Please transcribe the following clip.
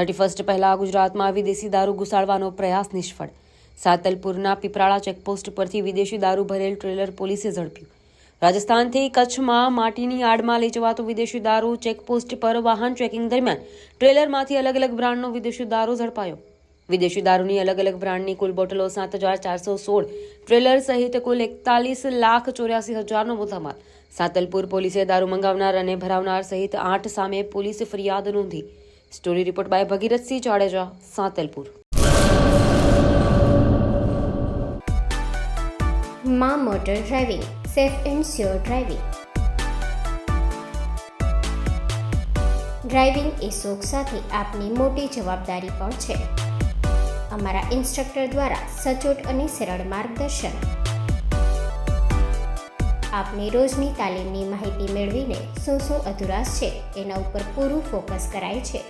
31 પહેલા ગુજરાતમાં વિદેશી દારૂ ઘુસાડવાનો પ્રયાસ નિષ્ફળ. સાતલપુરના પીપરાળા ચેકપોસ્ટ પરથી વિદેશી દારૂ ભરેલ ટ્રેલર પોલીસે ઝડપ્યું. રાજસ્થાનથી કચ્છમાં માટીની આડમાં લઈ જવાતો વિદેશી દારૂ ચેકપોસ્ટ પર વાહન ચેકિંગ દરમિયાન ટ્રેલરમાંથી અલગ અલગ બ્રાન્ડનો વિદેશી દારૂ ઝડપાયો. વિદેશી દારૂની અલગ અલગ બ્રાન્ડની કુલ બોટલો 7,416, ટ્રેલર સહિત કુલ 41,84,000નો મુદ્દામાલ. સાતલપુર પોલીસે દારૂ મંગાવનાર અને ભરાવનાર સહિત 8 સામે પોલીસ ફરિયાદ નોંધી. Story report by Bhagirathsinh Jadeja, Satalpur. માં motor driving, safe and sure driving. Driving એ શોખ સાથે આપની મોટી જવાબદારી પણ છે. અમારા ઇન્સ્ટ્રક્ટર દ્વારા સચોટ અને સરળ માર્ગદર્શન. આપની રોજની તાલીમની માહિતી મેળવીને શું અધુરાશ છે એના ઉપર પૂરું ફોકસ કરાય છે.